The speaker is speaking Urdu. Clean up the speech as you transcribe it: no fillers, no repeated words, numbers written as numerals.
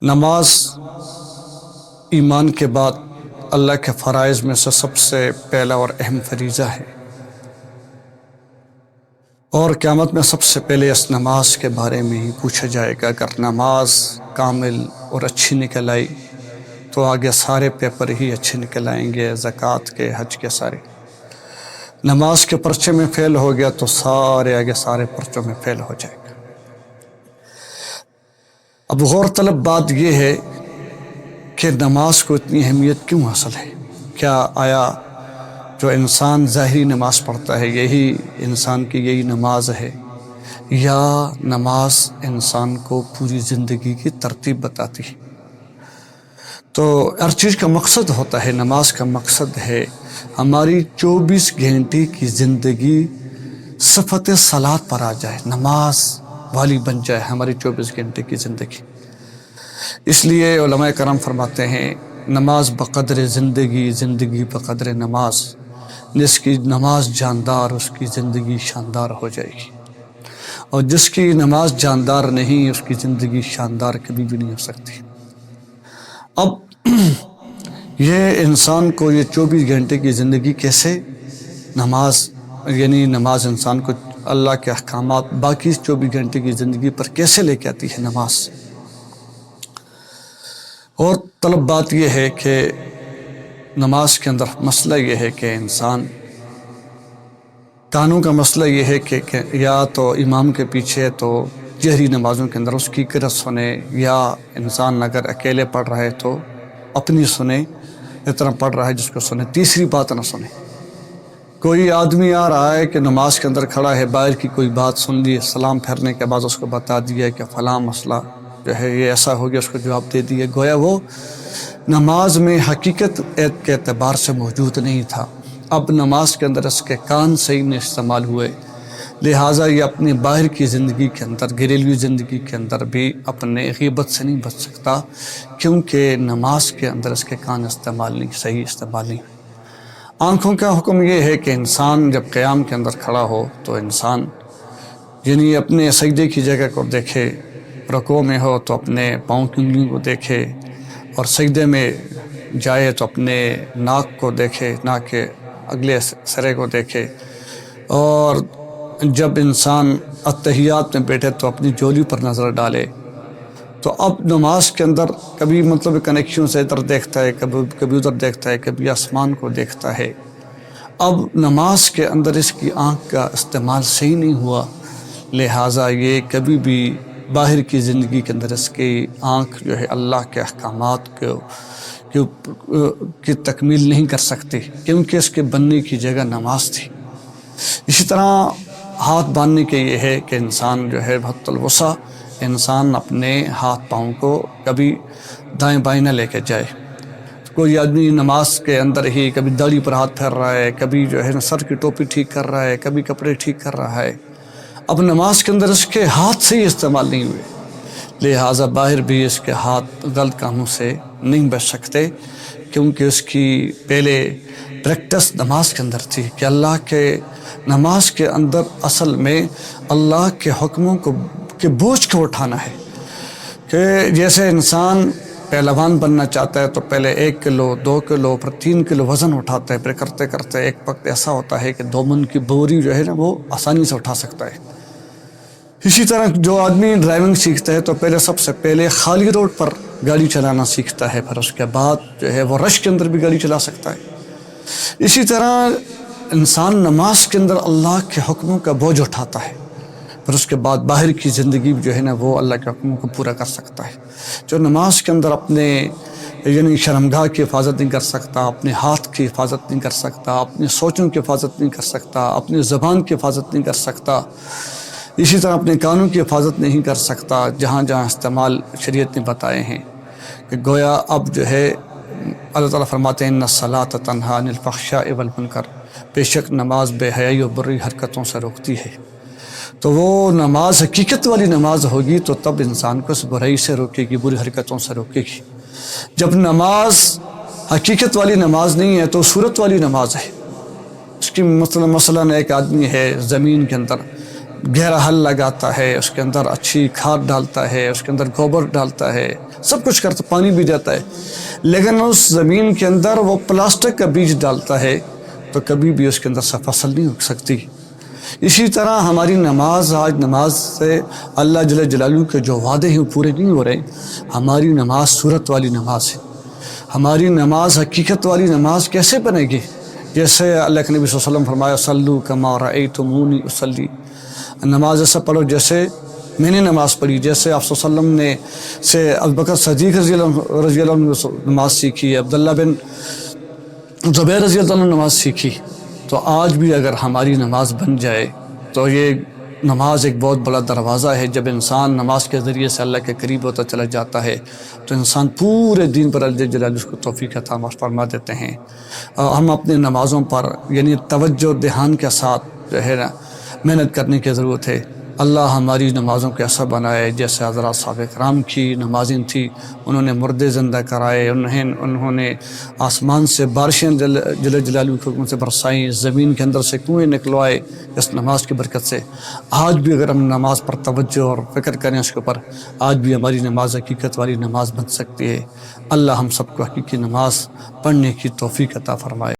نماز ایمان کے بعد اللہ کے فرائض میں سے سب سے پہلا اور اہم فریضہ ہے، اور قیامت میں سب سے پہلے اس نماز کے بارے میں ہی پوچھا جائے گا۔ اگر نماز کامل اور اچھی نکل آئی تو آگے سارے پیپر ہی اچھے نکل آئیں گے، زکوٰۃ کے، حج کے سارے۔ نماز کے پرچے میں فیل ہو گیا تو آگے سارے پرچوں میں فیل ہو جائے گا۔ اب غور طلب بات یہ ہے کہ نماز کو اتنی اہمیت کیوں حاصل ہے؟ کیا آیا جو انسان ظاہری نماز پڑھتا ہے یہی انسان کی یہی نماز ہے، یا نماز انسان کو پوری زندگی کی ترتیب بتاتی ہے؟ تو ہر چیز کا مقصد ہوتا ہے، نماز کا مقصد ہے ہماری 24 گھنٹے کی زندگی صفت صلاۃ پر آ جائے، نماز والی بن جائے ہماری 24 گھنٹے کی زندگی۔ اس لیے علماء کرام فرماتے ہیں نماز بقدر زندگی، زندگی بقدر نماز، جس کی نماز جاندار اس کی زندگی شاندار ہو جائے گی، اور جس کی نماز جاندار نہیں اس کی زندگی شاندار کبھی بھی نہیں ہو سکتی۔ اب یہ انسان کو یہ 24 گھنٹے کی زندگی کیسے نماز انسان کو اللہ کے احکامات باقی 24 گھنٹے کی زندگی پر کیسے لے کے آتی ہے نماز؟ اور طلب بات یہ ہے کہ نماز کے اندر مسئلہ یہ ہے کہ انسان کانوں کا مسئلہ یہ ہے کہ یا تو امام کے پیچھے تو جہری نمازوں کے اندر اس کی قرأت سنے، یا انسان اگر اکیلے پڑھ رہا ہے تو اپنی سنے، اتنا پڑھ رہا ہے جس کو سنے، تیسری بات نہ سنے۔ کوئی آدمی آ رہا ہے کہ نماز کے اندر کھڑا ہے، باہر کی کوئی بات سن لی، سلام پھیرنے کے بعد اس کو بتا دیا کہ فلاں مسئلہ جو ہے یہ ایسا ہو گیا، اس کو جواب دے دیا، گویا وہ نماز میں حقیقت کے اعتبار سے موجود نہیں تھا۔ اب نماز کے اندر اس کے کان صحیح نہیں استعمال ہوئے، لہٰذا یہ اپنی باہر کی زندگی کے اندر، گھریلو زندگی کے اندر بھی اپنے غیبت سے نہیں بچ سکتا، کیونکہ نماز کے اندر اس کے کان صحیح استعمال نہیں۔ آنکھوں کا حکم یہ ہے کہ انسان جب قیام کے اندر کھڑا ہو تو انسان اپنے سجدے کی جگہ کو دیکھے، رکوع میں ہو تو اپنے پاؤں کی انگلیوں کو دیکھے، اور سجدے میں جائے تو اپنے ناک کو دیکھے، ناک کے اگلے سرے کو دیکھے، اور جب انسان اتحیات میں بیٹھے تو اپنی جولی پر نظر ڈالے۔ تو اب نماز کے اندر کبھی کنیکشن سے ادھر دیکھتا ہے، کبھی ادھر دیکھتا ہے، کبھی آسمان کو دیکھتا ہے۔ اب نماز کے اندر اس کی آنکھ کا استعمال صحیح نہیں ہوا، لہٰذا یہ کبھی بھی باہر کی زندگی کے اندر اس کی آنکھ جو ہے اللہ کے احکامات کی تکمیل نہیں کر سکتی، کیونکہ اس کے بننے کی جگہ نماز تھی۔ اسی طرح ہاتھ باندھنے کے یہ ہے کہ انسان جو ہے حد الوسع انسان اپنے ہاتھ پاؤں کو کبھی دائیں بائیں نہ لے کے جائے۔ کوئی آدمی نماز کے اندر ہی کبھی داڑھی پر ہاتھ پھیر رہا ہے، کبھی جو ہے سر کی ٹوپی ٹھیک کر رہا ہے، کبھی کپڑے ٹھیک کر رہا ہے۔ اب نماز کے اندر اس کے ہاتھ سے ہی استعمال نہیں ہوئے، لہٰذا باہر بھی اس کے ہاتھ غلط کاموں سے نہیں بچ سکتے، کیونکہ اس کی پہلے پریکٹس نماز کے اندر تھی کہ اللہ کے نماز کے اندر اصل میں اللہ کے حکموں کے بوجھ کو اٹھانا ہے۔ کہ جیسے انسان پہلوان بننا چاہتا ہے تو پہلے 1 کلو، 2 کلو، پھر 3 کلو وزن اٹھاتا ہے، پھر کرتے کرتے ایک وقت ایسا ہوتا ہے کہ 2 من کی بوری جو ہے نا وہ آسانی سے اٹھا سکتا ہے۔ اسی طرح جو آدمی ڈرائیونگ سیکھتا ہے تو سب سے پہلے خالی روڈ پر گاڑی چلانا سیکھتا ہے، پھر اس کے بعد جو ہے وہ رش کے اندر بھی گاڑی چلا سکتا ہے۔ اسی طرح انسان نماز کے اندر اللہ کے حکموں کا بوجھ اٹھاتا ہے، پھر اس کے بعد باہر کی زندگی جو ہے نا وہ اللہ کے حکموں کو پورا کر سکتا ہے۔ جو نماز کے اندر اپنے شرمگاہ کی حفاظت نہیں کر سکتا، اپنے ہاتھ کی حفاظت نہیں کر سکتا، اپنی سوچوں کی حفاظت نہیں کر سکتا، اپنی زبان کی حفاظت نہیں کر سکتا، اسی طرح اپنے کانوں کی حفاظت نہیں کر سکتا، جہاں جہاں استعمال شریعت نے بتائے ہیں، کہ گویا اب جو ہے اللہ تعالیٰ فرماتے ہیں ان الصلاۃ تنہی عن الفحشاء والمنکر، بے شک نماز بے حیائی اور بری حرکتوں سے روکتی ہے۔ تو وہ نماز حقیقت والی نماز ہوگی تو تب انسان کو اس برائی سے روکے گی، بری حرکتوں سے روکے گی۔ جب نماز حقیقت والی نماز نہیں ہے تو صورت والی نماز ہے۔ اس کی مثلاً ایک آدمی ہے زمین کے اندر گہرا ہل لگاتا ہے، اس کے اندر اچھی کھاد ڈالتا ہے، اس کے اندر گوبر ڈالتا ہے، سب کچھ کرتا، پانی بھی دیتا ہے، لیکن اس زمین کے اندر وہ پلاسٹک کا بیج ڈالتا ہے تو کبھی بھی اس کے اندر سے فصل نہیں اگ سکتی۔ اسی طرح ہماری نماز، آج نماز سے اللہ جل جلالہ کے جو وعدے ہیں وہ پورے نہیں ہو رہے۔ ہماری نماز صورت والی نماز ہے، ہماری نماز حقیقت والی نماز کیسے بنے گی؟ جیسے اللہ کے نبی صلی اللہ علیہ وسلم فرمایا صلو کما رأیتمونی اصلی، نماز ایسا پڑھو جیسے میں نے نماز پڑھی، جیسے آپ صلی اللہ علیہ وسلم نے سے ابوبکر صدیق رضی اللہ عنہ نماز سیکھی، عبداللہ بن زبیر رضی اللہ عنہ نماز سیکھی۔ تو آج بھی اگر ہماری نماز بن جائے تو یہ نماز ایک بہت بڑا دروازہ ہے۔ جب انسان نماز کے ذریعے سے اللہ کے قریب ہوتا چلا جاتا ہے تو انسان پورے دین پر اللہ جلالہ اس کو توفیق عطا فرما دیتے ہیں۔ ہم اپنے نمازوں پر یعنی توجہ دھیان کے ساتھ جو ہے نا محنت کرنے کی ضرورت ہے۔ اللہ ہماری نمازوں کو ایسا بنائے جیسے حضرات صحابہ کرام کی نمازیں تھیں، انہوں نے مردے زندہ کرائے، انہوں نے آسمان سے بارشیں جل جلالہ کے حکم سے برسائیں، زمین کے اندر سے کنویں نکلوائے اس نماز کی برکت سے۔ آج بھی اگر ہم نماز پر توجہ اور فکر کریں اس کے اوپر، آج بھی ہماری نماز حقیقت والی نماز بن سکتی ہے۔ اللہ ہم سب کو حقیقی نماز پڑھنے کی توفیق عطا فرمائے۔